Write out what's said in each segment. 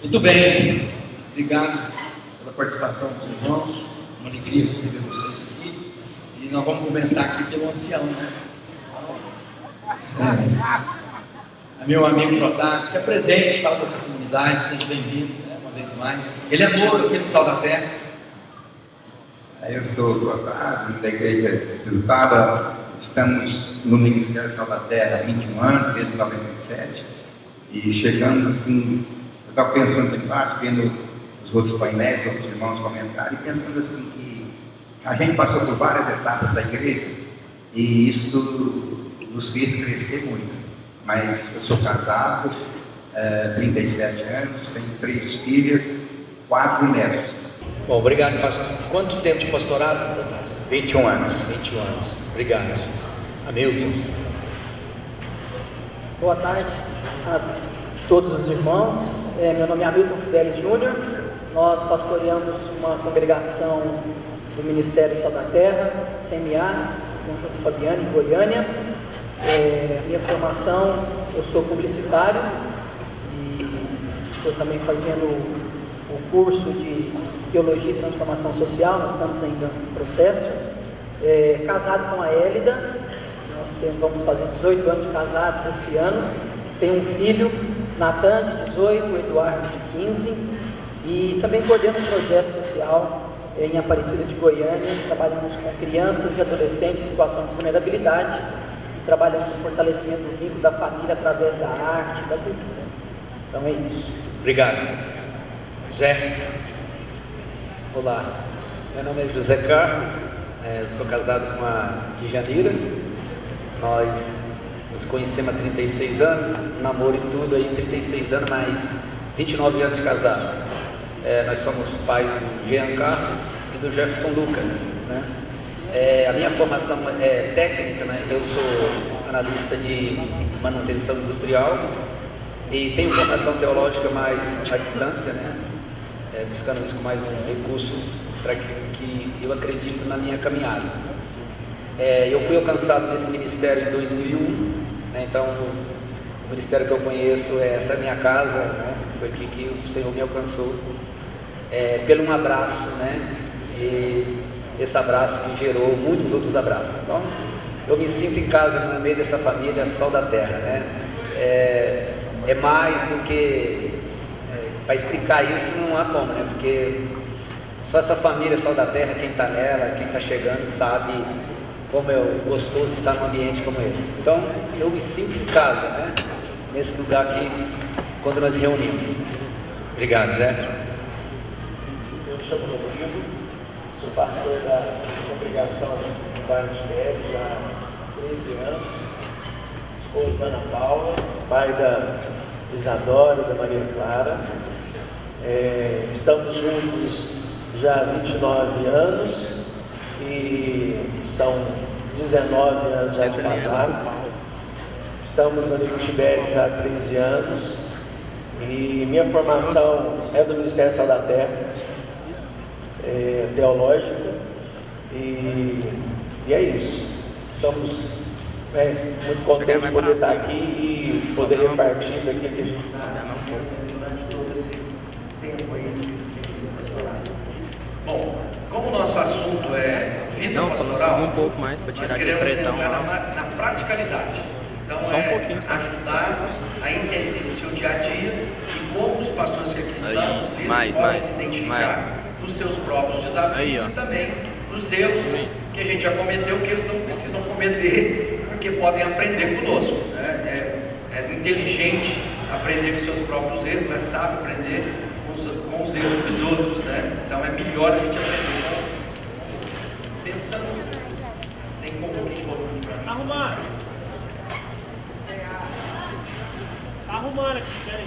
Muito bem, obrigado pela participação dos irmãos, uma alegria receber vocês aqui. E nós vamos começar aqui pelo ancião, né? Meu amigo Protásio, se apresente, fala da sua comunidade, seja bem-vindo, né, uma vez mais. Ele é novo aqui no Sal da Terra. Eu sou o Protásio, da Igreja de Utaba. Estamos no Ministério Sal da Terra há 21 anos, desde 97. E chegamos assim, eu estava pensando embaixo, vendo os outros painéis, outros irmãos comentarem, e pensando assim que a gente passou por várias etapas da igreja e isso nos fez crescer muito. Mas eu sou casado, 37 anos, tenho 3 filhas, 4 netos. Bom, obrigado, pastor. Quanto tempo de pastorado, Protásio? 21 anos. 21 anos, obrigado. Hamilton. Boa tarde a todos os irmãos. Meu nome é Hamilton Fidelis Júnior. Nós pastoreamos uma congregação do Ministério Sal da Terra, CMA, Conjunto Fabiano, em Goiânia. Minha formação, eu sou publicitário e estou também fazendo o curso de Teologia e Transformação Social. Nós estamos ainda no processo. Casado com a Hélida, nós vamos fazer 18 anos de casados esse ano. Tenho um filho, Natan, de 18, o Eduardo, de 15, e também coordeno um projeto social em Aparecida de Goiânia. Trabalhamos com crianças e adolescentes em situação de vulnerabilidade e trabalhamos no fortalecimento do vínculo da família através da arte, da cultura. Então é isso. Obrigado. Zé. Olá, meu nome é José Carlos, sou casado com a Djanira. Nós nos conhecemos há 36 anos, namoro e tudo aí, 36 anos, mais 29 anos de casado. Nós somos pai do Jean Carlos e do Jefferson Lucas, né? A minha formação é técnica, né? Eu sou analista de manutenção industrial e tenho formação teológica mais à distância, né? Buscando isso com mais um recurso para que eu acredito na minha caminhada. Eu fui alcançado nesse ministério em 2001, né? Então o ministério que eu conheço essa é a minha casa, né? Foi aqui que o Senhor me alcançou, pelo um abraço, né? E esse abraço que gerou muitos outros abraços. Então eu me sinto em casa no meio dessa família Sal da Terra, né? É mais do que para explicar isso, não há como, né? Porque só essa família Sal da Terra, quem está nela, quem está chegando, sabe como é gostoso estar num ambiente como esse. Então eu me sinto em casa, né? Nesse lugar aqui, quando nós reunimos. Obrigado, Zé. Eu me chamo Rodrigo, sou pastor da congregação do bairro de Velho já há 13 anos, esposo da Ana Paula, pai da Isadora e da Maria Clara. Estamos juntos já há 29 anos e são 19 anos já de casado. Estamos ali no Tibério já há 13 anos e minha formação é do Ministério Sal da Terra, teológica, e é isso. Estamos muito contentes de poder estar aqui e poder repartir daquilo que a gente durante todo esse tempo aí. Bom, como o nosso assunto é vida pastoral, um pouco mais para nós tirar queremos aquele pretão entrar lá. na praticalidade. Então Só um pouquinho, só. ajudar a entender o seu dia a dia e como os pastores que aqui estão, os líderes, podem se identificar nos seus próprios desafios Aí, ó. e também nos erros que a gente já cometeu, que eles não precisam cometer, porque podem aprender conosco, né? É inteligente aprender com seus próprios erros, mas sabe aprender com os erros dos outros, né? Então é melhor a gente aprender pensando. Tem como um pouquinho de volume para mim? Arrumando aqui, peraí.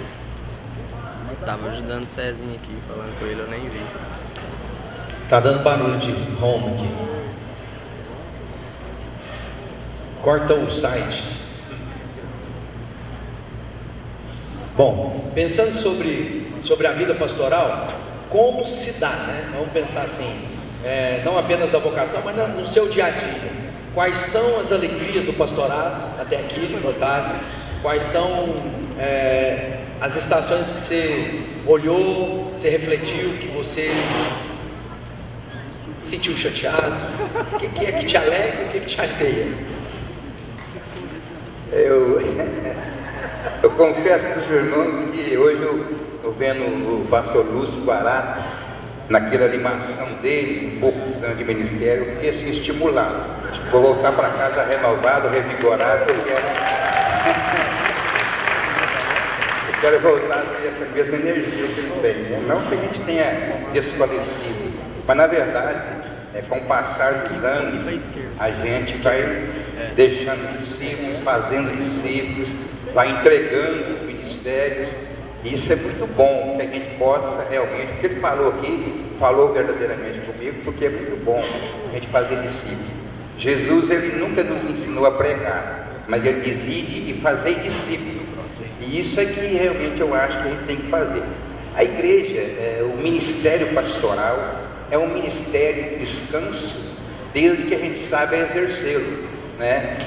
Tava ajudando o Cezinho aqui, falando com ele, eu nem vi. Tá dando barulho de home aqui. Corta o site. Bom, pensando sobre a vida pastoral, como se dá, né? Vamos pensar assim, não apenas da vocação, mas no seu dia a dia. Quais são as alegrias do pastorado até aqui, Protásio? Quais são as estações que você olhou, você refletiu, que você sentiu chateado? O que é que te alegra e o que te chateia? Eu confesso para os irmãos que hoje eu vendo o pastor Lúcio Guará, naquela animação dele, poucos anos de ministério, eu fiquei assim estimulado. Vou voltar para casa renovado, revigorado, eu quero voltar a ter essa mesma energia que ele tem, né? Não que a gente tenha desfalecido, mas na verdade, com o passar dos anos, a gente vai deixando discípulos, fazendo discípulos, vai entregando os ministérios. E isso é muito bom, que a gente possa realmente, o que ele falou aqui, falou verdadeiramente comigo, porque é muito bom a gente fazer discípulos. Jesus, ele nunca nos ensinou a pregar, mas ele diz: ide e fazei discípulos. E isso é que realmente eu acho que a gente tem que fazer. A igreja, o ministério pastoral, é um ministério de descanso, desde que a gente saiba exercê-lo, né?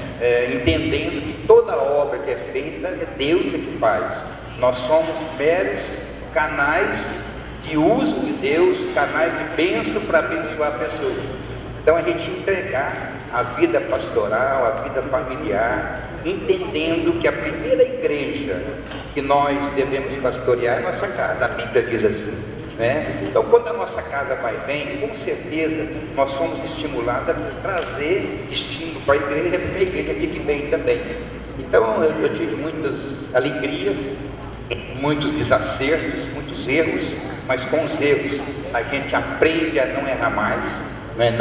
Entendendo que toda obra que é feita é Deus que faz. Nós somos meros canais de uso de Deus, canais de bênção para abençoar pessoas. Então a gente entregar a vida pastoral, a vida familiar, entendendo que a primeira igreja que nós devemos pastorear é a nossa casa. A Bíblia diz assim, né? Então quando a nossa casa vai bem, com certeza nós somos estimulados a trazer estímulo para a igreja, para que a igreja fique bem também. Então eu tive muitas alegrias, muitos desacertos, muitos erros, mas com os erros a gente aprende a não errar mais, né?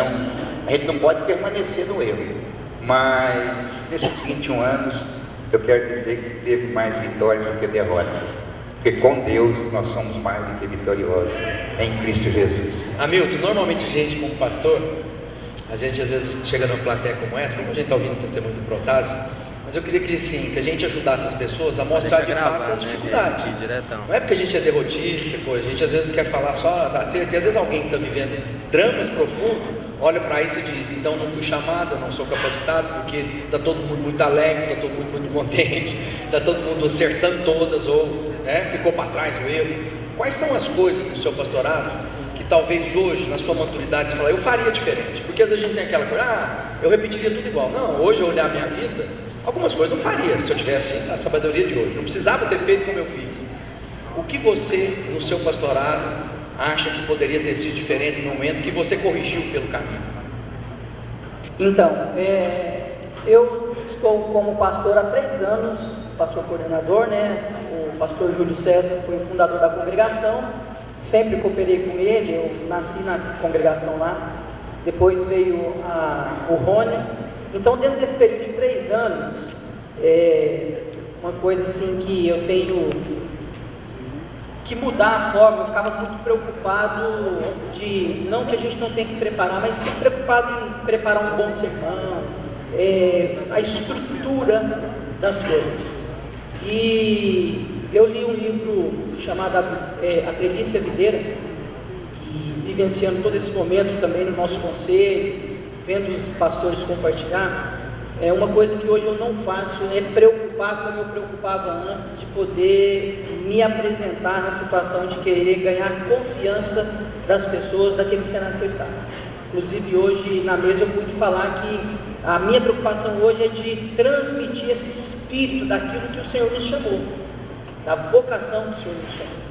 A gente não pode permanecer no erro, mas nesses 21 anos eu quero dizer que teve mais vitórias do que derrotas, porque com Deus nós somos mais do que vitoriosos em Cristo Jesus. Hamilton, normalmente a gente como pastor, a gente às vezes chega numa plateia como essa, como a gente está ouvindo o testemunho do Protásio, mas eu queria que a gente ajudasse as pessoas a mostrar de fato as dificuldades. Não é porque a gente é derrotista, a gente às vezes quer falar só, às vezes alguém que está vivendo dramas profundos, olha para isso e diz: então não fui chamado, eu não sou capacitado, porque está todo mundo muito alegre, está todo mundo muito contente, está todo mundo acertando todas, ou ficou para trás o erro. Quais são as coisas do seu pastorado que talvez hoje, na sua maturidade, você fala: eu faria diferente? Porque às vezes a gente tem aquela coisa: eu repetiria tudo igual. Não, hoje eu olhar a minha vida, algumas coisas não faria se eu tivesse a sabedoria de hoje, não precisava ter feito como eu fiz. O que você, no seu pastorado, acha que poderia ter sido diferente no momento que você corrigiu pelo caminho? Então, eu estou como pastor há 3 anos, pastor coordenador, né? O pastor Júlio César foi o fundador da congregação, sempre cooperei com ele, eu nasci na congregação lá, depois veio o Rony. Então, dentro desse período de 3 anos, uma coisa assim que eu tenho que mudar a forma, eu ficava muito preocupado de, não que a gente não tem que preparar, mas sim preocupado em preparar um bom sermão, a estrutura das coisas. E eu li um livro chamado A Treliça Videira, e vivenciando todo esse momento também no nosso conselho, vendo os pastores compartilhar, uma coisa que hoje eu não faço é preocupar como eu preocupava antes, de poder me apresentar na situação de querer ganhar confiança das pessoas daquele cenário que eu estava. Inclusive hoje na mesa eu pude falar que a minha preocupação hoje é de transmitir esse espírito daquilo que o Senhor nos chamou, da vocação que o Senhor nos chamou.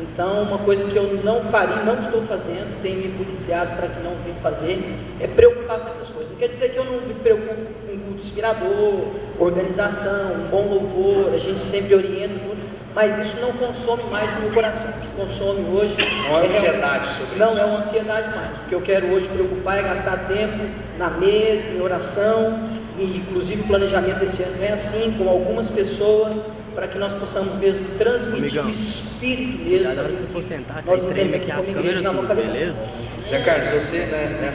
Então, uma coisa que eu não faria, não estou fazendo, tenho me policiado para que não venha fazer, é preocupar com essas coisas. Não quer dizer que eu não me preocupo com culto inspirador, organização, um bom louvor, a gente sempre orienta tudo, mas isso não consome mais o meu coração. O que consome hoje uma ansiedade sobre não isso. É uma ansiedade mais. O que eu quero hoje preocupar é gastar tempo na mesa, em oração, e inclusive o planejamento desse ano é assim, com algumas pessoas, para que nós possamos mesmo transmitir o espírito mesmo, nós entendemos como igreja na localidade. Beleza? Zé Carlos, você, né,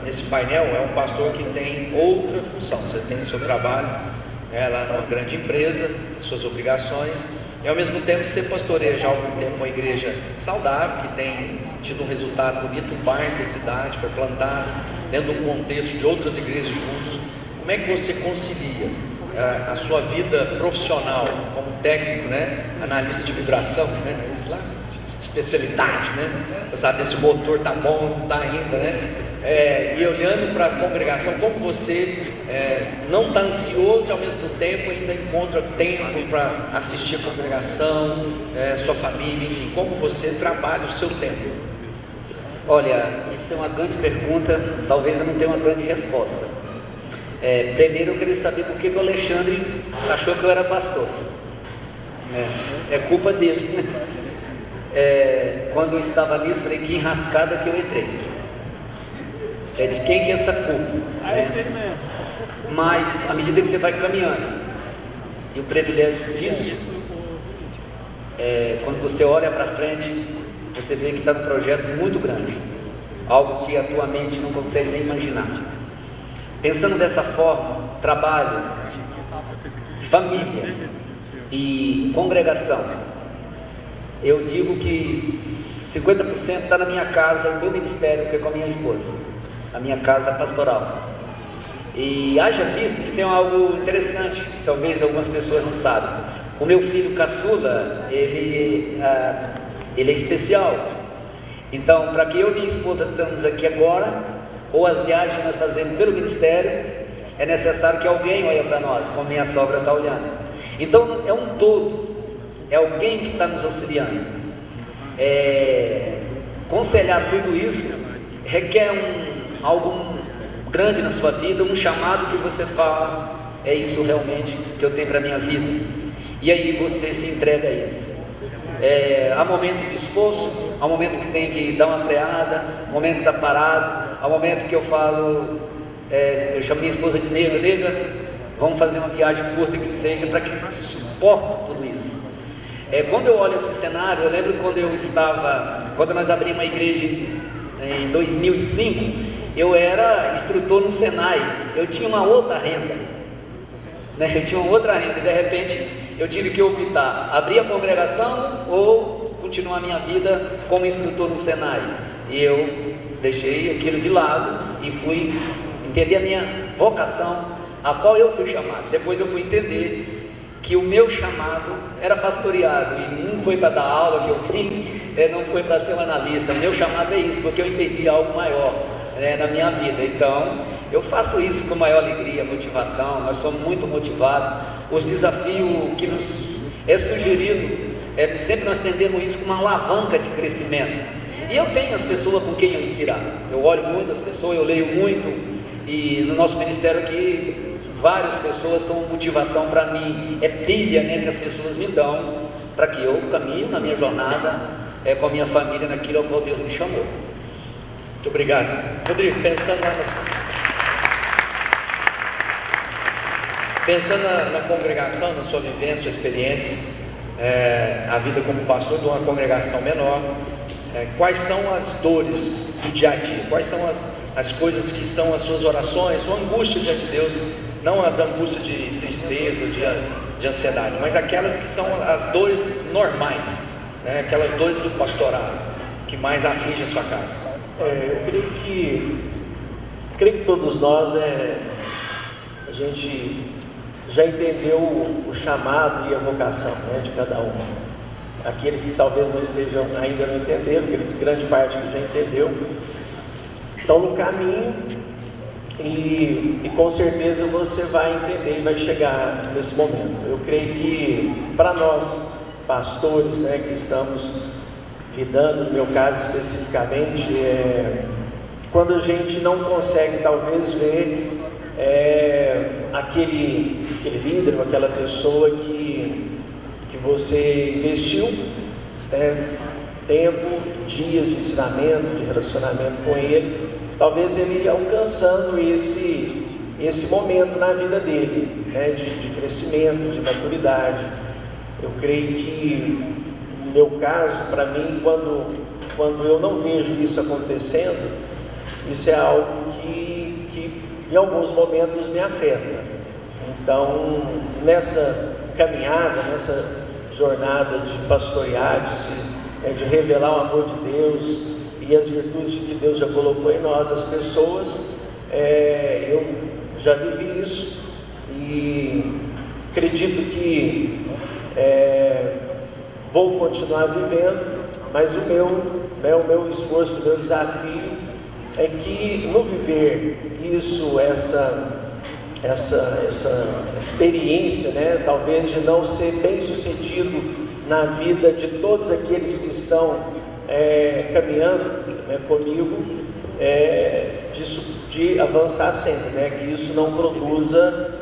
nesse painel é um pastor que tem outra função. Você tem o seu trabalho lá numa grande empresa, suas obrigações, e ao mesmo tempo você pastoreia já há algum tempo uma igreja saudável, que tem tido um resultado bonito, um bairro da cidade, foi plantado dentro de um contexto de outras igrejas juntos. Como é que você concilia a sua vida profissional como técnico, né? Analista de vibração, né? Isso lá, especialidade, né? Para saber se o motor está bom ou não está ainda, né? E olhando para a congregação, como você não está ansioso e ao mesmo tempo ainda encontra tempo para assistir a congregação, sua família, enfim, como você trabalha o seu tempo? Olha, isso é uma grande pergunta, talvez eu não tenha uma grande resposta. Primeiro eu queria saber por que o Alexandre achou que eu era pastor. É culpa dele, né? Quando eu estava nisso, falei, que enrascada que eu entrei. É de quem que é essa culpa? Né? Mas, à medida que você vai caminhando, e o privilégio disso, quando você olha para frente, você vê que está num projeto muito grande, algo que a tua mente não consegue nem imaginar. Pensando dessa forma, trabalho, família e congregação, eu digo que 50% está na minha casa, o meu ministério, que é com a minha esposa, a minha casa pastoral. E haja visto que tem algo interessante, que talvez algumas pessoas não sabem. O meu filho caçula, ele é especial. Então, para que eu e minha esposa estamos aqui agora, ou as viagens que nós fazemos pelo ministério, é necessário que alguém olhe para nós, como minha sogra está olhando. Então, é um todo, é alguém que está nos auxiliando. Conselhar tudo isso requer algo grande na sua vida, um chamado que você fala, é isso realmente que eu tenho para a minha vida. E aí você se entrega a isso. Há momento de esforço, há momento que tem que dar uma freada, há momento que está parado, há momento que eu falo, eu chamo minha esposa de nega, vamos fazer uma viagem curta que seja, para que suporte tudo isso. Quando eu olho esse cenário, eu lembro quando nós abrimos a igreja em 2005, eu era instrutor no Senai, eu tinha uma outra renda, né? E de repente eu tive que optar, abrir a congregação ou continuar a minha vida como instrutor no Senai. E eu deixei aquilo de lado e fui entender a minha vocação, a qual eu fui chamado. Depois eu fui entender que o meu chamado era pastoreado, e não foi para dar aula que eu vim, não foi para ser um analista. O meu chamado é isso, porque eu entendi algo maior na minha vida. Então eu faço isso com maior alegria, motivação. Nós somos muito motivados. Os desafios que nos é sugerido, sempre nós entendemos isso como uma alavanca de crescimento. E eu tenho as pessoas com quem eu inspirar. Eu olho muito as pessoas, eu leio muito, e no nosso ministério aqui várias pessoas são motivação para mim, pilha, né, que as pessoas me dão para que eu caminhe na minha jornada com a minha família naquilo ao qual Deus me chamou. Muito obrigado. Rodrigo, pensando na congregação, na sua vivência, sua experiência, a vida como pastor de uma congregação menor, quais são as dores do dia a dia? Quais são as coisas que são as suas orações, sua angústia diante de Deus? Não as angústias de tristeza, de ansiedade, mas aquelas que são as dores normais, né? Aquelas dores do pastorado que mais afligem a sua casa. Eu creio que todos nós, a gente já entendeu o chamado e a vocação, né, de cada um. Aqueles que talvez não estejam, ainda não entenderam, grande parte que já entendeu, estão no caminho, e com certeza você vai entender e vai chegar nesse momento. Eu creio que para nós pastores, né, que estamos lidando, no meu caso especificamente, quando a gente não consegue talvez ver aquele líder ou aquela pessoa que você investiu tempo, dias de ensinamento, de relacionamento com ele, talvez ele alcançando esse momento na vida dele, né, de crescimento, de maturidade. Eu creio que no meu caso, para mim, quando eu não vejo isso acontecendo, isso é algo que em alguns momentos me afeta. Então, nessa caminhada, nessa jornada de pastorear, de revelar o amor de Deus e as virtudes que Deus já colocou em nós, as pessoas, eu já vivi isso, e Acredito que vou continuar vivendo, mas o meu esforço, o meu desafio é que no viver isso, essa experiência, né, talvez de não ser bem sucedido na vida de todos aqueles que estão caminhando, né, comigo, de avançar sempre, né, que isso não produza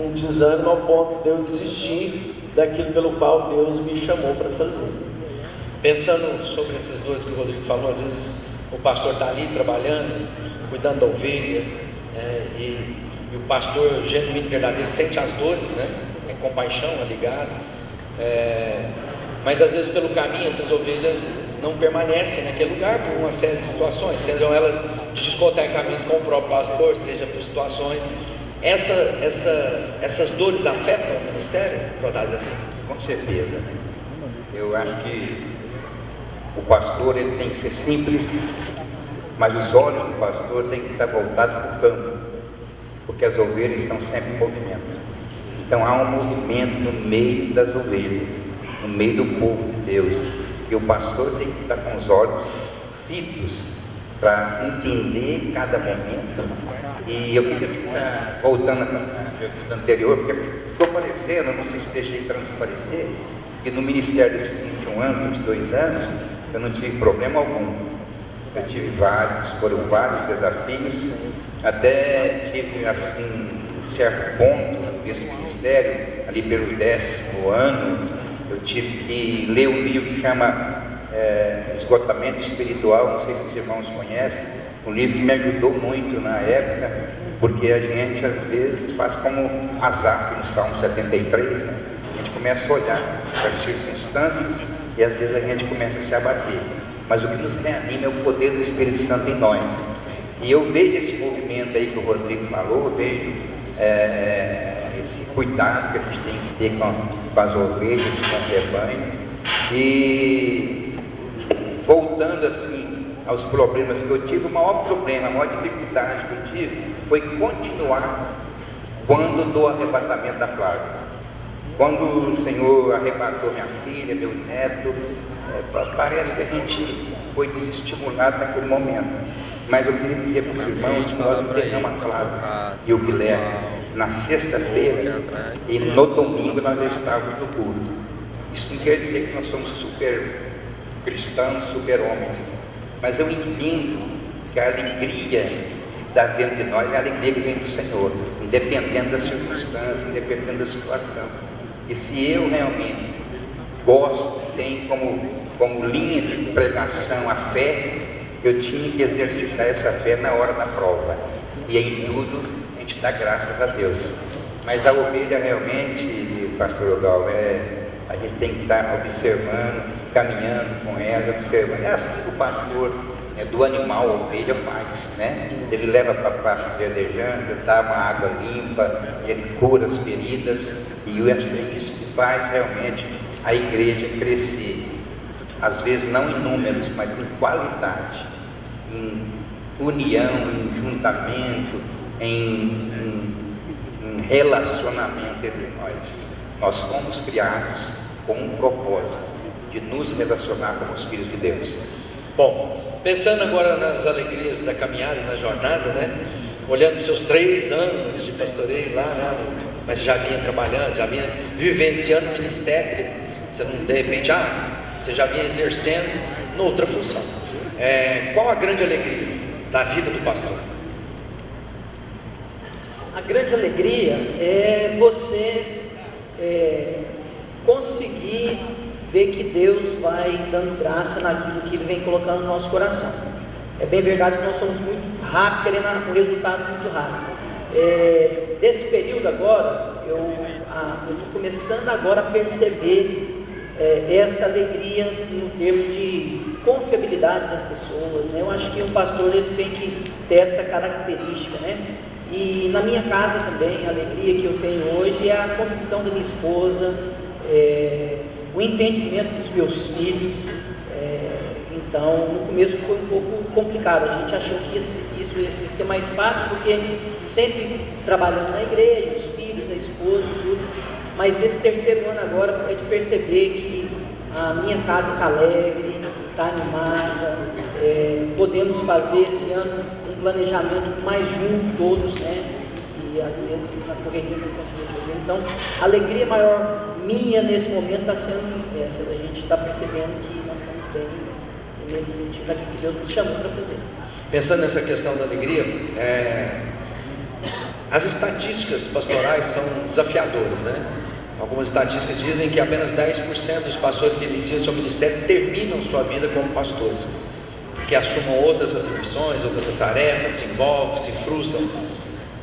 um desânimo ao ponto de eu desistir daquilo pelo qual Deus me chamou para fazer. Pensando sobre esses dois que o Rodrigo falou, às vezes o pastor está ali trabalhando, cuidando da ovelha, e o pastor genuíno e verdadeiro sente as dores, né? É compaixão, é ligado, mas às vezes pelo caminho essas ovelhas não permanecem naquele lugar por uma série de situações, sejam elas de descontentamento com o próprio pastor, seja por situações. Essas dores afetam o ministério, Protásio, assim? Com certeza. Eu acho que o pastor ele tem que ser simples, mas os olhos do pastor têm que estar voltados para o campo, porque as ovelhas estão sempre em movimento. Então há um movimento no meio das ovelhas, no meio do povo de Deus, e o pastor tem que estar com os olhos fitos para entender cada momento. E eu queria estar voltando à pergunta anterior, porque ficou parecendo, não sei se deixei transparecer, que no ministério desses 21 anos, 22 anos, eu não tive problema algum. Eu tive foram vários desafios, até tive assim um certo ponto desse ministério, ali pelo 10º ano, eu tive que ler um livro que chama Esgotamento Espiritual, não sei se os irmãos conhecem, um livro que me ajudou muito na época, porque a gente às vezes faz como Asaf no Salmo 73, né? A gente começa a olhar para as circunstâncias e às vezes a gente começa a se abater, mas o que nos reanima é o poder do Espírito Santo em nós. E eu vejo esse movimento aí que o Rodrigo falou, eu vejo esse cuidado que a gente tem que ter com as ovelhas, com o rebanho. E voltando assim aos problemas que eu tive, o maior problema, a maior dificuldade que eu tive foi continuar quando do arrebatamento da Flávia. Quando o Senhor arrebatou minha filha, meu neto, parece que a gente foi desestimulado naquele momento. Mas eu queria dizer para os irmãos que nós entregamos a Flávia e o Guilherme na sexta-feira, e no domingo nós já estávamos no culto. Isso não quer dizer que nós somos super cristãos, super homens, mas eu entendo que a alegria que está dentro de nós é a alegria que vem do Senhor, independente das circunstâncias, independente da situação. E se eu realmente gosto, tenho como linha de pregação a fé, eu tinha que exercitar essa fé na hora da prova, e em tudo a gente dá graças a Deus. Mas a ovelha realmente, pastor Ogal, a gente tem que estar observando, caminhando com ela, observando. É assim que o pastor do animal, a ovelha, faz, né? Ele leva para a pasto verdejante, dá uma água limpa, ele cura as feridas, e eu acho que é isso que faz realmente a igreja crescer. Às vezes não em números, mas em qualidade, em união, em juntamento, em relacionamento entre nós. Nós fomos criados com um propósito de nos relacionar com os filhos de Deus. Bom, pensando agora nas alegrias da caminhada, na jornada, né? Olhando os seus 3 anos de pastoreio lá, né? Mas já vinha trabalhando, já vinha vivenciando o ministério. Você não, de repente, você já vinha exercendo noutra função. Qual a grande alegria da vida do pastor? A grande alegria é você conseguir ver que Deus vai dando graça naquilo que Ele vem colocando no nosso coração. É bem verdade que nós somos muito rápidos, querendo o resultado muito rápido. Desse período agora, eu estou começando agora a perceber essa alegria no termo de confiabilidade das pessoas, né? Eu acho que o pastor ele tem que ter essa característica, né? E na minha casa também, a alegria que eu tenho hoje é a convicção da minha esposa, o entendimento dos meus filhos. Então, no começo foi um pouco complicado, a gente achou que isso ia ser mais fácil, porque sempre trabalhando na igreja, os filhos, a esposa e tudo, mas nesse terceiro ano agora é de perceber que a minha casa está alegre, está animada, podemos fazer esse ano um planejamento mais junto todos, né? E às vezes na correria não conseguimos fazer. Então, a alegria maior minha nesse momento está sendo essa, da gente está percebendo que nós estamos bem nesse sentido daquilo que Deus nos chamou para fazer. Pensando nessa questão da alegria, as estatísticas pastorais são desafiadoras, né? Algumas estatísticas dizem que apenas 10% dos pastores que iniciam seu ministério terminam sua vida como pastores, que assumam outras atribuições, outras tarefas, se envolvem, se frustram.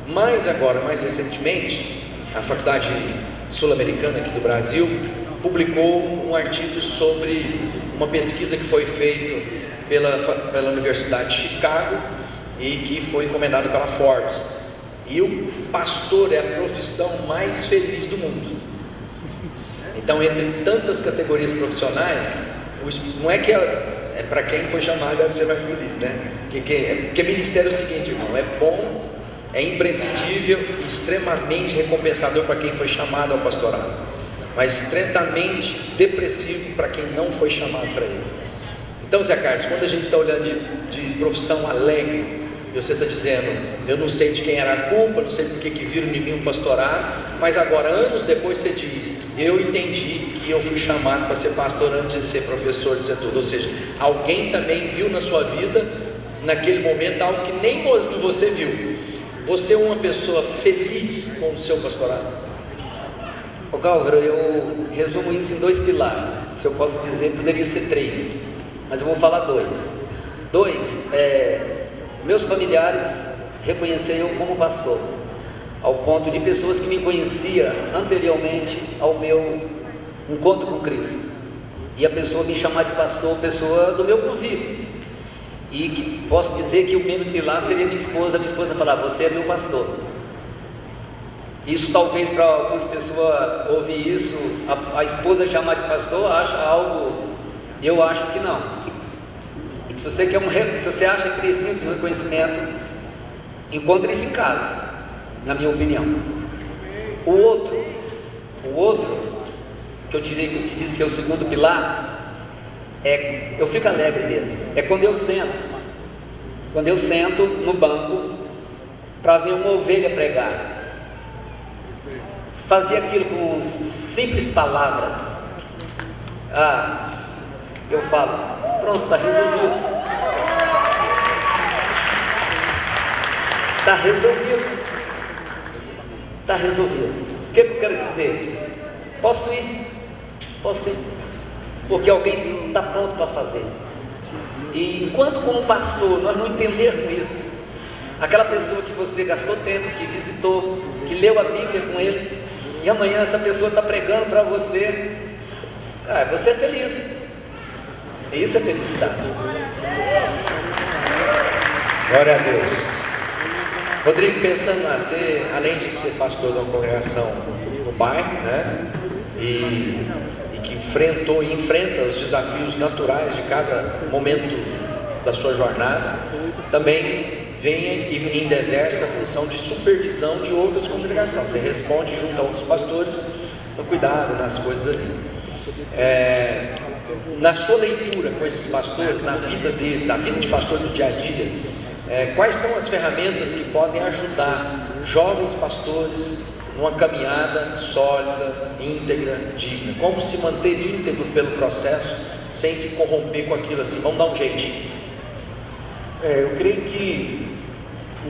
Mas agora, mais recentemente, a Faculdade Sul-Americana aqui do Brasil publicou um artigo sobre uma pesquisa que foi feita pela Universidade de Chicago e que foi encomendada pela Forbes. E o pastor é a profissão mais feliz do mundo. Então, entre tantas categorias profissionais, não é que é para quem foi chamado deve ser mais feliz, né? Porque ministério é o seguinte, irmão, é bom, é imprescindível, extremamente recompensador para quem foi chamado ao pastorado, mas extremamente depressivo para quem não foi chamado para ele. Então, Zé Carlos, quando a gente está olhando de profissão alegre, e você está dizendo, eu não sei de quem era a culpa, não sei por que viram em mim um pastorado, mas agora, anos depois, você diz, eu entendi que eu fui chamado para ser pastor antes de ser professor, de ser tudo. Ou seja, alguém também viu na sua vida, naquele momento, algo que nem você viu. Você é uma pessoa feliz com o seu pastorado? Ô Gálvaro, eu resumo isso em 2 pilares. Se eu posso dizer, poderia ser 3, mas eu vou falar 2. 2, meus familiares reconheceram eu como pastor, ao ponto de pessoas que me conheciam anteriormente ao meu encontro com Cristo, e a pessoa me chamar de pastor, pessoa do meu convívio, e que posso dizer que o mesmo pilar seria minha esposa falar, você é meu pastor. Isso talvez para algumas pessoas ouvir isso, a esposa chamar de pastor, acha algo, eu acho que não. Se você acha que precisa de reconhecimento, encontre isso em casa, na minha opinião. O outro que eu te disse que é o segundo pilar, eu fico alegre mesmo, é quando eu sento no banco para ver uma ovelha pregar, fazer aquilo com simples palavras, eu falo, pronto, está resolvido. Está resolvido. O que eu quero dizer? Posso ir, porque alguém está pronto para fazer. E enquanto como pastor nós não entendermos isso, aquela pessoa que você gastou tempo, que visitou, que leu a Bíblia com ele, e amanhã essa pessoa está pregando para você, você é feliz. Isso é felicidade. Glória a Deus. Rodrigo, pensando além de ser pastor de uma congregação no bairro, né, e que enfrentou e enfrenta os desafios naturais de cada momento da sua jornada, também vem e ainda exerce a função de supervisão de outras congregações. Você responde junto a outros pastores no cuidado, nas coisas ali. Na sua leitura com esses pastores, na vida deles, a vida de pastor do dia a dia, quais são as ferramentas que podem ajudar jovens pastores numa caminhada sólida, íntegra, digna? Como se manter íntegro pelo processo, sem se corromper com aquilo assim, vamos dar um jeitinho? Eu creio que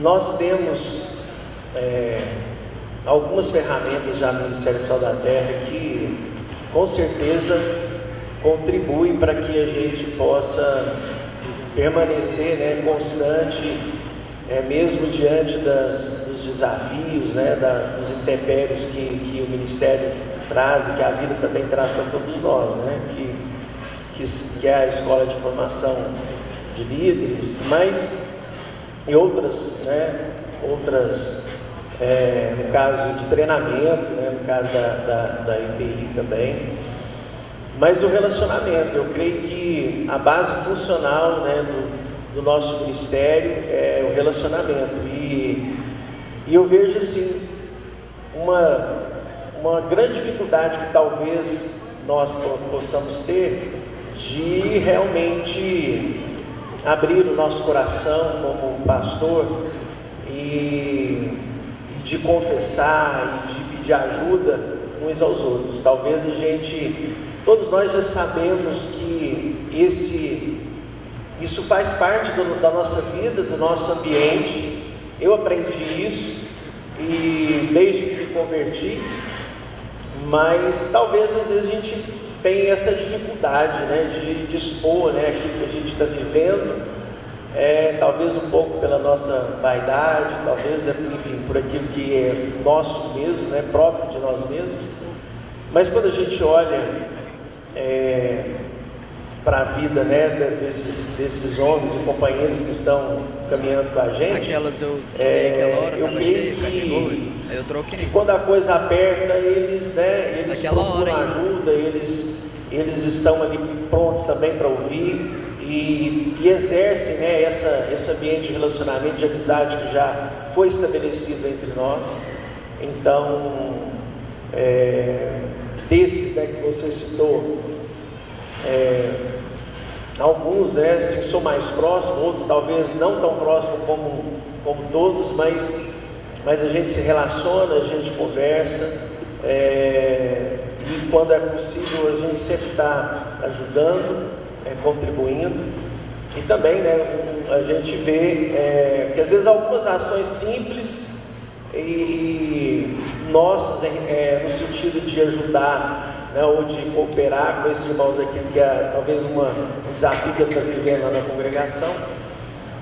nós temos algumas ferramentas já no Ministério Sal da Terra que com certeza contribuem para que a gente possa permanecer, né, constante, mesmo diante dos desafios, né, dos intempéries que o Ministério traz e que a vida também traz para todos nós, né, que é a escola de formação de líderes, mas e outras, né, no caso de treinamento, né, no caso da IPI também. Mas o relacionamento, eu creio que a base funcional, né, do nosso ministério é o relacionamento. E eu vejo assim, uma grande dificuldade que talvez nós possamos ter de realmente abrir o nosso coração como pastor e de confessar e de pedir ajuda uns aos outros. Talvez todos nós já sabemos que isso faz parte da nossa vida, do nosso ambiente. Eu aprendi isso e desde que me converti, mas talvez às vezes a gente tem essa dificuldade, né, de expor, né, aquilo que a gente está vivendo, talvez um pouco pela nossa vaidade, talvez, enfim, por aquilo que é nosso mesmo, né, próprio de nós mesmos. Mas quando a gente olha para a vida, né, desses homens e companheiros que estão caminhando com a gente, eu creio que quando a coisa aperta, eles procuram ajuda, eles estão ali prontos também para ouvir e exercem, né, esse ambiente de relacionamento, de amizade que já foi estabelecido entre nós. Então, desses, né, que você citou, alguns, né, assim, sou mais próximo, outros talvez não tão próximo como todos, mas a gente se relaciona, a gente conversa, e quando é possível a gente sempre está ajudando, contribuindo. E também, né, a gente vê que às vezes algumas ações simples e nossas, no sentido de ajudar, né, ou de cooperar com esses irmãos aqui, que é talvez um desafio que ele está vivendo lá na congregação.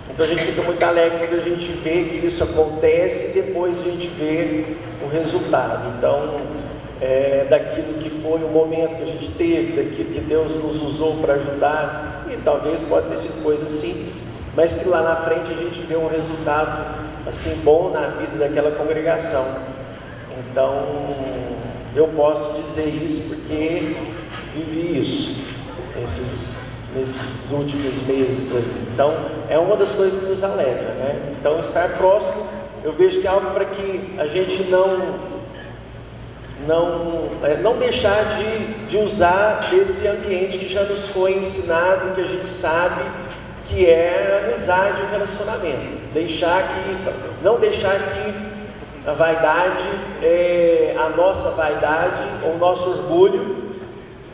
Então a gente fica muito alegre quando a gente vê que isso acontece e depois a gente vê o resultado. Então, daquilo que foi o momento que a gente teve, daquilo que Deus nos usou para ajudar, e talvez pode ter sido coisa simples, mas que lá na frente a gente vê um resultado assim bom na vida daquela congregação. Então, eu posso dizer isso porque vivi isso nesses últimos meses aí. Então, é uma das coisas que nos alegra, né? Então, estar próximo, eu vejo que é algo para que a gente não deixar de usar desse ambiente que já nos foi ensinado, que a gente sabe que é amizade e relacionamento. Não deixar que a vaidade, a nossa vaidade, ou o nosso orgulho,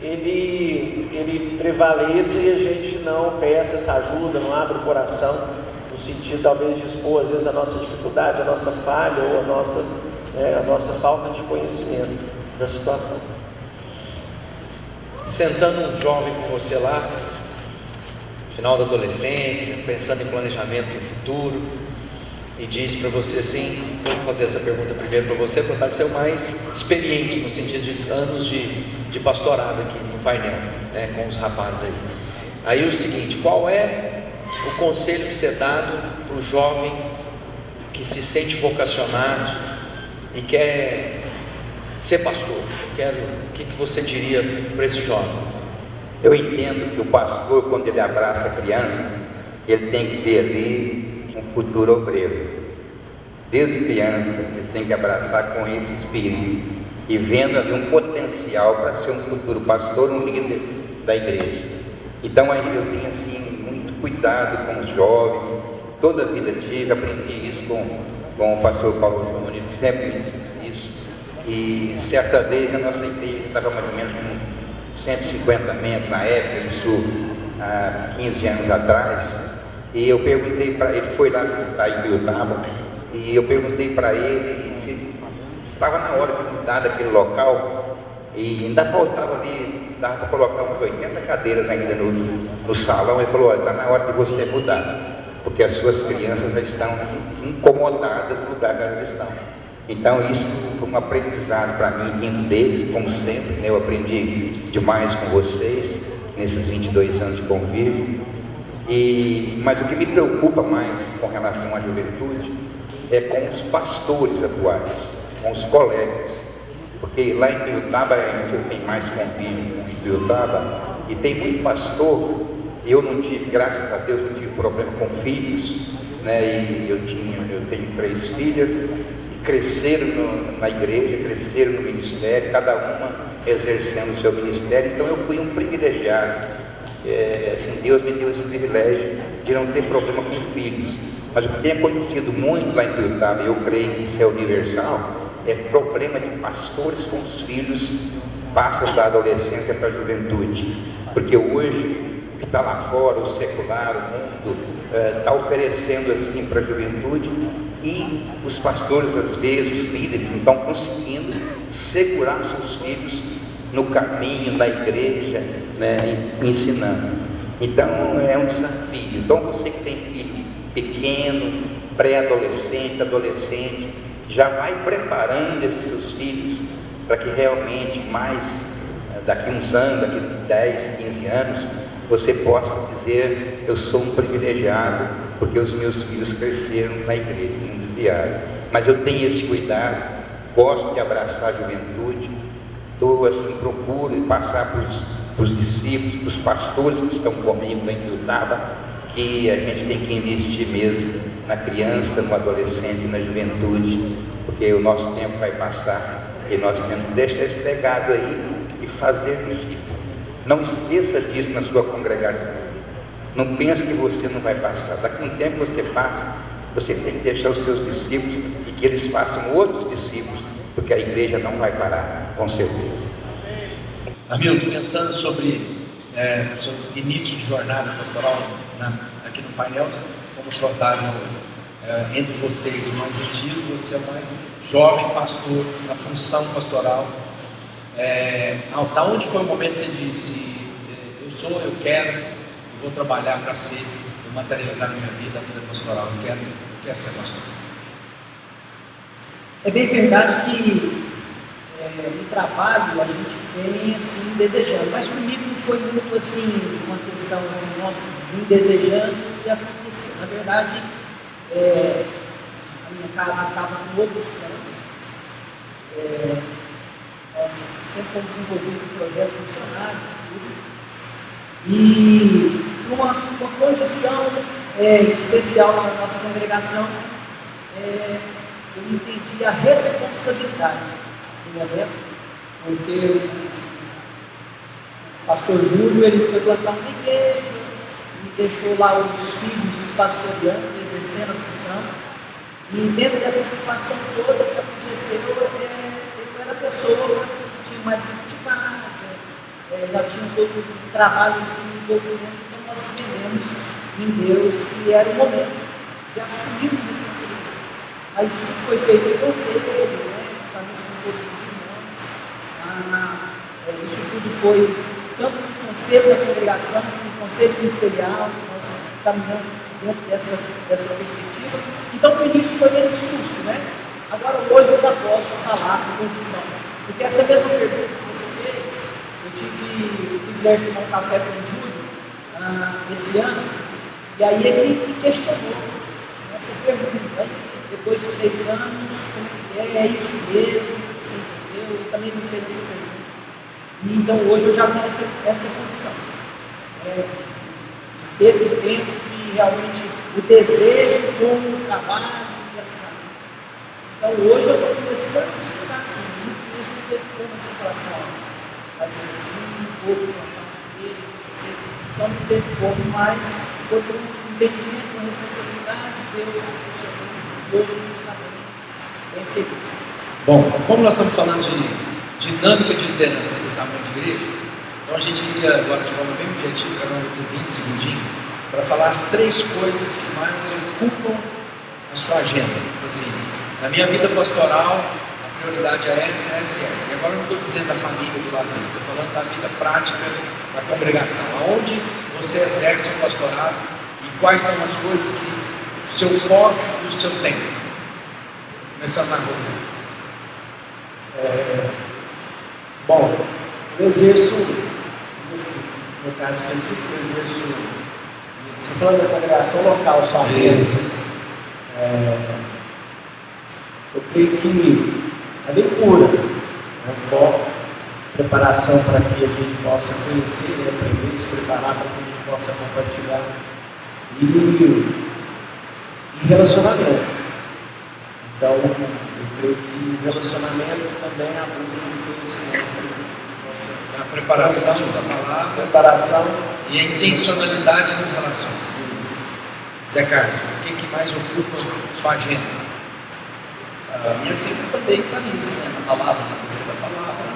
ele prevaleça e a gente não peça essa ajuda, não abra o coração, no sentido talvez de expor às vezes a nossa dificuldade, a nossa falha ou a nossa falta de conhecimento da situação. Sentando um jovem com você lá, final da adolescência, pensando em planejamento futuro, e diz para você assim, vou fazer essa pergunta primeiro para você é o mais experiente no sentido de anos de pastorado aqui no painel, né, com os rapazes aí. Aí o seguinte, qual é o conselho que você é dado para o jovem que se sente vocacionado e quer ser pastor? O que você diria para esse jovem? Eu entendo que o pastor, quando ele abraça a criança, ele tem que ver ali um futuro obreiro. Desde criança, ele tem que abraçar com esse espírito e vendo ali um potencial para ser um futuro pastor, um líder da igreja. Então aí eu tenho assim muito cuidado com os jovens, toda a vida tive, aprendi isso com o pastor Paulo Júnior, ele sempre me ensinou isso. E certa vez a nossa igreja estava mais ou menos com 150 membros na época, isso há 15 anos atrás. E eu perguntei para ele, foi lá visitar em Biotaba, e eu perguntei para ele se estava na hora de mudar daquele local, e ainda faltava ali, dava para colocar uns 80 cadeiras ainda no salão. Ele falou, olha, está na hora de você mudar, porque as suas crianças já estão incomodadas do lugar que elas estão. Então isso foi um aprendizado para mim, vindo deles, como sempre, né? Eu aprendi demais com vocês, nesses 22 anos de convívio. Mas o que me preocupa mais com relação à juventude é com os pastores atuais, com os colegas, porque lá em Biotaba eu tenho mais convívio com Biotaba e tem muito pastor. Eu não tive, graças a Deus, não tive problema com filhos, né? E eu tenho 3 filhas, e cresceram na igreja, cresceram no ministério, cada uma exercendo o seu ministério. Então eu fui um privilegiado. Assim, Deus me deu esse privilégio de não ter problema com filhos. Mas o que tem acontecido muito lá em Tuiutaba, eu creio que isso é universal, é problema de pastores com os filhos passam da adolescência para a juventude. Porque hoje o que está lá fora, o secular, o mundo, está oferecendo assim para a juventude, e os pastores, às vezes, os líderes, não estão conseguindo segurar seus filhos no caminho da igreja, né, ensinando. Então é um desafio. Então você que tem filho pequeno, pré-adolescente, adolescente, já vai preparando esses seus filhos para que realmente daqui uns anos, daqui 10, 15 anos, você possa dizer: eu sou um privilegiado, porque os meus filhos cresceram na igreja, não desviaram. Mas eu tenho esse cuidado, gosto de abraçar a juventude, procuro passar para os discípulos, para os pastores que estão comigo em Tuiutaba, que a gente tem que investir mesmo na criança, no adolescente, na juventude, porque o nosso tempo vai passar e nós temos que deixar esse legado aí e fazer discípulos. Não esqueça disso na sua congregação. Não pense que você não vai passar. Daqui a um tempo você passa, você tem que deixar os seus discípulos e que eles façam outros discípulos, porque a igreja não vai parar, com certeza. Hamilton, pensando sobre o início de jornada pastoral aqui no painel, como trotagem entre vocês, o mais antigo, você é o mais jovem pastor na função pastoral. Da onde foi o momento que você disse: eu quero, eu vou trabalhar para materializar a minha vida, a vida pastoral, eu quero ser pastor? É bem verdade que no trabalho a gente vem assim desejando, mas comigo não foi muito assim uma questão assim, nossa, vim desejando e aconteceu. Na verdade, a minha casa estava com outros planos. Nós sempre fomos envolvidos em projetos missionários e uma condição especial na nossa congregação, eu entendi a responsabilidade no momento, porque o pastor Júlio, ele foi plantar uma igreja, me deixou lá os filhos pastoreando, exercendo a função, e dentro dessa situação toda que aconteceu, eu era pessoa que tinha mais tempo de casa, já tinha todo o trabalho de envolvimento, então nós entendemos em Deus que era o momento de assumir a responsabilidade. Mas isso foi feito em conselho, juntamente com todos os irmãos. Isso tudo foi tanto no conselho da congregação, como no conselho ministerial, nós caminhamos dentro dessa perspectiva. Então, no início foi nesse susto, né? Agora, hoje eu já posso falar com convicção, porque essa mesma pergunta que você fez, eu tive o privilégio de tomar um café com o Júlio esse ano, e aí ele me questionou essa pergunta, né? Depois de 3 anos, como é isso mesmo, você entendeu? Ele também me fez essa pergunta. E então hoje eu já tenho essa condição. Teve um tempo que realmente o desejo com o trabalho e a família. Então hoje eu estou começando a estudar assim, muito mesmo tempo como essa relação. Vai ser assim, um pouco, então não teve como, mas foi por um entendimento, uma responsabilidade, Deus funcionou. Hoje a gente está bem feliz. Bom, como nós estamos falando de dinâmica de liderança do tamanho de igreja, então a gente queria agora, de forma bem objetiva, cada um tem 20 segundinhos, para falar as 3 coisas que mais ocupam a sua agenda. Assim, na minha vida pastoral, a prioridade é essa. E agora eu não estou dizendo da família, do lazer, estou falando da vida prática da congregação, aonde você exerce o pastorado e quais são as coisas que o seu foco e o seu tempo. Começando na rua. Bom, eu exerço, no meu caso específico, eu exerço, você falando da congregação local, só apenas, eu creio que a leitura é o foco, preparação para que a gente possa conhecer, aprender, se preparar para que a gente possa compartilhar e relacionamento. Então, eu Porque o relacionamento também é a busca do conhecimento, a preparação da palavra e a intencionalidade nas relações. Zé Carlos, o que mais ocupa sua agenda? A minha agenda também está nisso, né? Na palavra, na música da palavra.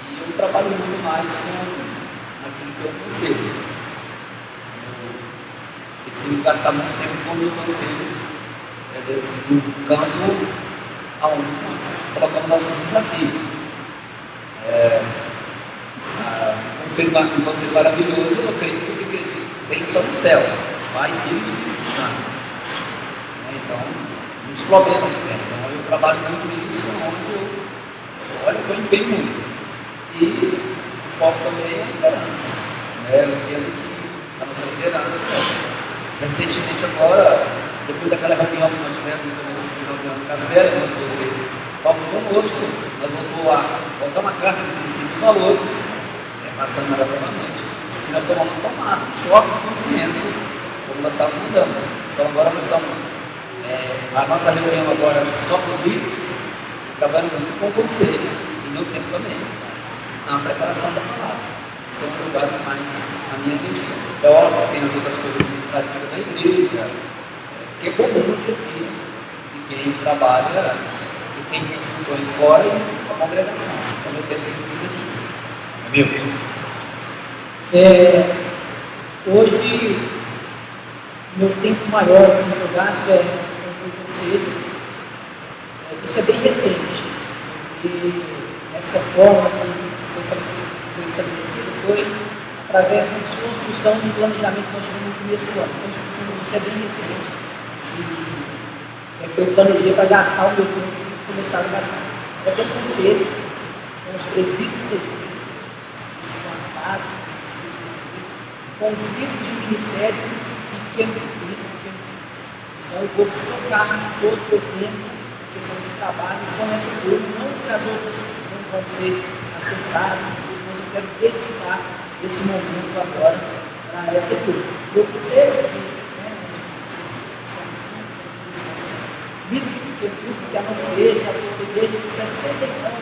E eu trabalho muito mais com aquilo que eu conselho. Eu prefiro gastar mais tempo com o meu conselho no campo onde nós colocamos nossos desafios. Um conselho maravilhoso, eu acredito que tem só no céu, Pai, Filho e Espírito Santo. Então, os problemas que tem. Então, eu trabalho muito nisso, onde eu empenho muito. E o foco também é a liderança. Eu entendo que a nossa liderança, recentemente agora, depois daquela reunião que nós tivemos no começo do final do ano em Castelo, onde você falou conosco, nós vamos voltar uma carta de princípios e valores, passando maravilhosamente, e nós estamos tomando um choque de consciência, como nós estávamos mudando. Então agora nós estamos, a nossa reunião agora só com os líderes, trabalhando muito com o conselho, e meu tempo também, na preparação da palavra. Isso é um eu gasto mais a minha atendida. É óbvio que tem as outras coisas administrativas da igreja, que é comum hoje aqui, de quem trabalha e tem funções fora e a congregação. Então eu tenho que ir em cima disso. Hamilton. Hoje, meu tempo maior assim, que eu gasto com o conselho. Isso é bem recente. E essa forma que foi estabelecida foi através de uma desconstrução de um planejamento que nós tivemos no começo do ano. Então, isso é bem recente. É que eu planejei para gastar o meu tempo e começar a gastar. Vai ter um conselho com os presbíteros, com os líderes de ministério de pequeno grupo. Então eu vou focar todo o tempo na questão de trabalho com essa turma, não que as outras não vão ser acessadas, mas eu quero dedicar esse momento agora para essa turma. Eu conselho líderes de pequeno grupo, que a nossa igreja já foi uma igreja de 69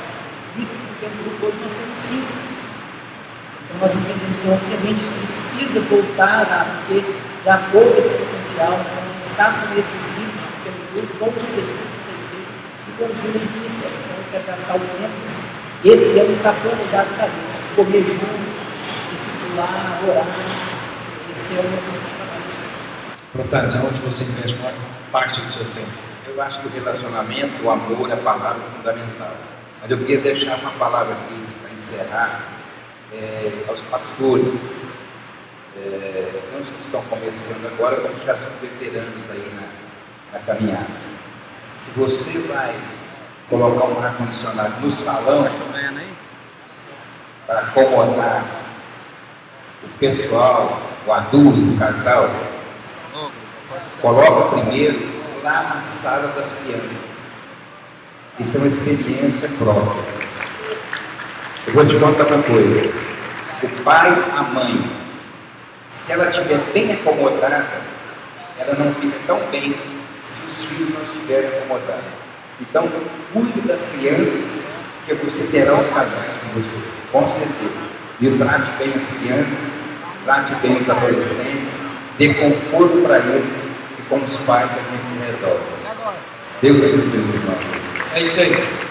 líderes de pequeno grupo, hoje nós temos 5. Então nós entendemos que a nossa semente precisa voltar porque já houve esse potencial, então estar com esses líderes de pequeno grupo, com os presbíteros e com os líderes de ministério. Então eu quero gastar o tempo. Esse ano está planejado para isso. Comer junto, discipular, orar. Esse ano nós vamos trabalhar isso. Protásio, onde você investe maior parte do seu tempo? Eu acho que o relacionamento, o amor, a palavra é fundamental. Mas eu queria deixar uma palavra aqui para encerrar aos pastores, uns que estão começando agora, como já são veteranos aí na caminhada. Se você vai colocar um ar-condicionado no salão para acomodar o pessoal, o adulto, o casal, coloca primeiro lá na sala das crianças. Isso é uma experiência própria. Eu vou te contar uma coisa. O pai, a mãe, se ela estiver bem acomodada, ela não fica tão bem se os filhos não estiverem acomodados. Então, cuide das crianças, que você terá os casais com você, com certeza. E trate bem as crianças, trate bem os adolescentes, dê conforto para eles, e com os pais a gente se resolve. Deus abençoe os irmãos. É isso aí.